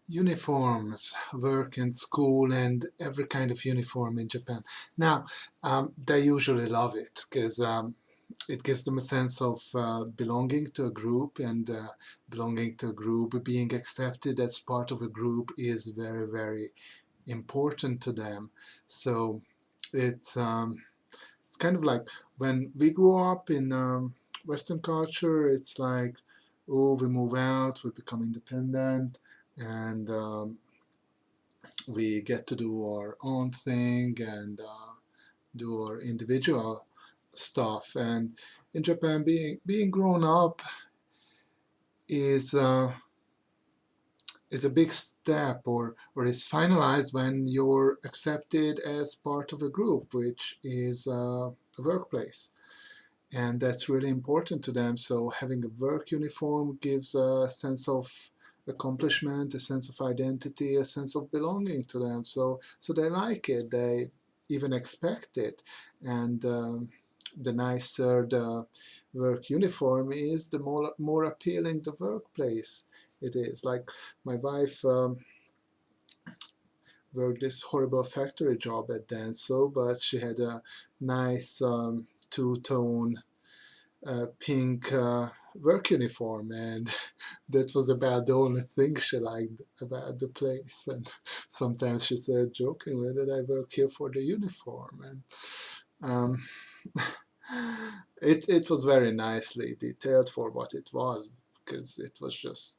Uniforms, work and school, and every kind of uniform in Japan. Now, they usually love it because it gives them a sense of belonging to a group, and belonging to a group, being accepted as part of a group is very, very important to them. So it's kind of like when we grow up in Western culture, it's like, oh, we move out, we become independent, and we get to do our own thing and do our individual stuff. And in Japan, being grown up is is a big step, is finalized when you're accepted as part of a group, which is a workplace. And that's really important to them. So having a work uniform gives a sense of accomplishment, a sense of identity, a sense of belonging to them. So they like it. They even expect it. And the nicer the work uniform is, the more appealing the workplace it is. Like my wife worked this horrible factory job at Denso, but she had a nice two-tone pink work uniform, and that was about the only thing she liked about the place. And sometimes she said jokingly that I work here for the uniform, and um, it was very nicely detailed for what it was, because it was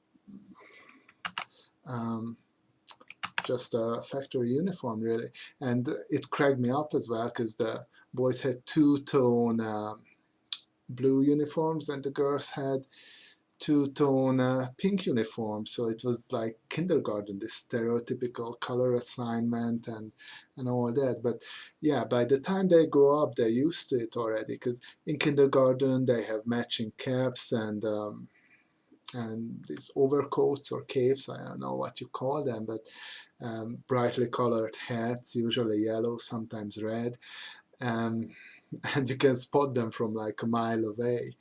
um, just a factory uniform, really. And it cracked me up as well, because the boys had two-tone blue uniforms and the girls had two-tone pink uniforms. So it was like kindergarten, this stereotypical color assignment and all that. But yeah, by the time they grow up, they're used to it already, because in kindergarten they have matching caps and these overcoats or capes, I don't know what you call them, but brightly colored hats, usually yellow, sometimes red. Um, and you can spot them from like a mile away.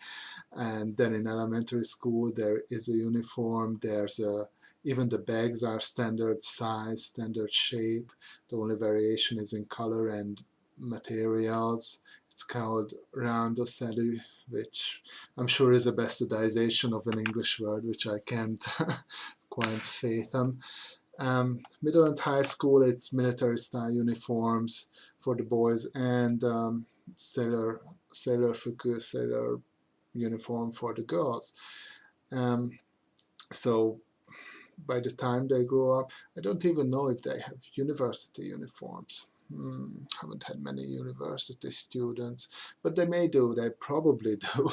And then in elementary school there is a uniform, there's a, even the bags are standard size, standard shape. The only variation is in color and materials. It's called randoselu, which I'm sure is a bastardization of an English word which I can't quite fathom. Middle and high school, it's military style uniforms for the boys, and sailor fuku, sailor uniform for the girls. Um, so by the time they grow up, I don't even know if they have university uniforms. Haven't had many university students, but they may do. They probably do.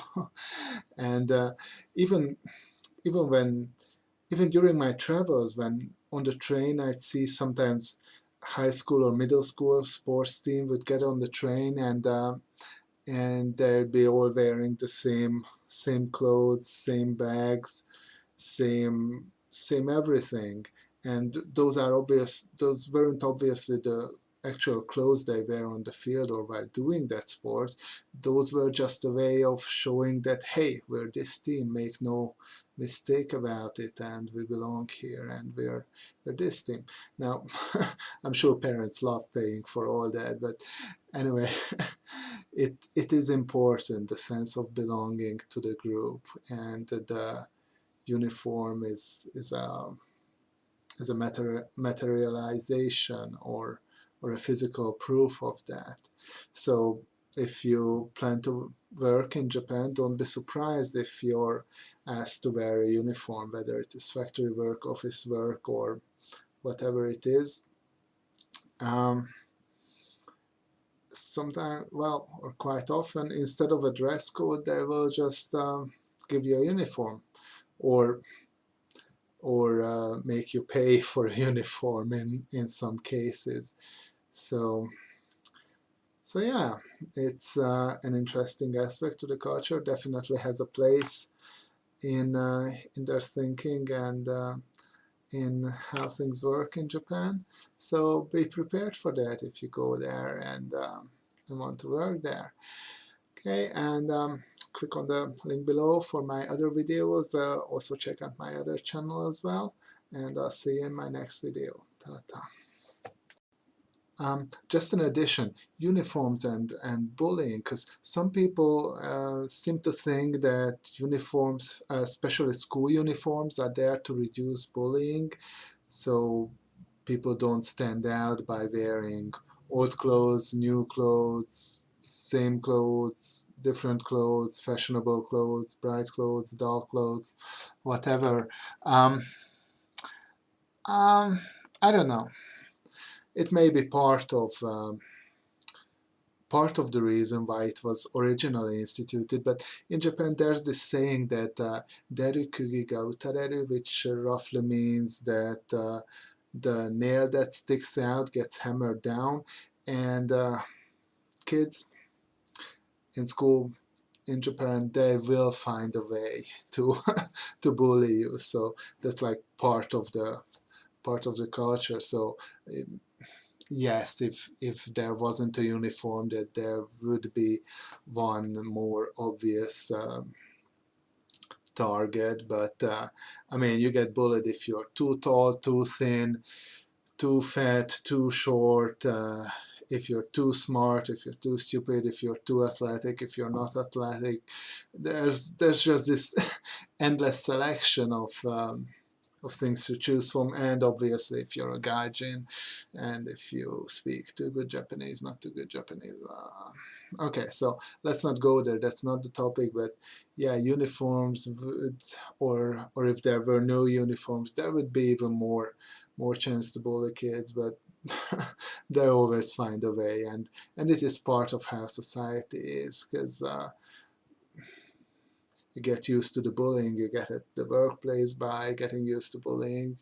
And even even when even during my travels, when on the train, I'd see sometimes high school or middle school sports team would get on the train, and they'd be all wearing the same clothes, same bags, same everything. And those are obvious. Those weren't obviously the actual clothes they wear on the field or while doing that sport. Those were just a way of showing that, hey, we're this team, make no mistake about it, and we belong here, and we're this team. Now, I'm sure parents love paying for all that, but anyway, it is important, the sense of belonging to the group, and the uniform is a materialization or a physical proof of that. So if you plan to work in Japan, don't be surprised if you're asked to wear a uniform, whether it is factory work, office work, or whatever it is. Sometimes, well, or quite often, instead of a dress code, they will just give you a uniform, or make you pay for a uniform in some cases. So yeah, it's an interesting aspect to the culture. Definitely has a place in their thinking and in how things work in Japan. So be prepared for that if you go there and want to work there. Okay, and click on the link below for my other videos. Also check out my other channel as well. and I'll see you in my next video. Ta-ta. Just an addition, uniforms and bullying, because some people seem to think that uniforms, especially school uniforms, are there to reduce bullying, so people don't stand out by wearing old clothes, new clothes, same clothes, different clothes, fashionable clothes, bright clothes, dark clothes, whatever. Um, um, I don't know. It may be part of the reason why it was originally instituted. But in Japan, there's this saying that deru kugi ga utareru, which roughly means that the nail that sticks out gets hammered down, and kids in school in Japan, they will find a way to to bully you. So that's like part of the culture. So yes, if there wasn't a uniform, that there would be one more obvious target. But I mean, you get bullied if you're too tall, too thin, too fat, too short, if you're too smart, if you're too stupid, if you're too athletic, if you're not athletic. There's just this endless selection of things to choose from, and obviously if you're a gaijin and if you speak too good Japanese, not too good Japanese. Okay, so let's not go there. That's not the topic. But yeah, uniforms would, or if there were no uniforms, there would be even more chance to bully kids. But they always find a way, and it is part of how society is, because you get used to the bullying you get at the workplace by getting used to bullying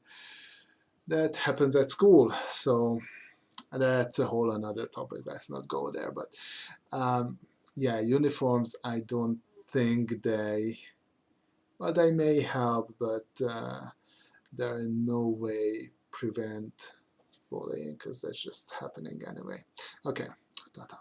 that happens at school. So that's a whole another topic. Let's not go there. But yeah, uniforms, I don't think well, they may help, but they're in no way prevent bullying, because that's just happening anyway. Okay, ta-ta.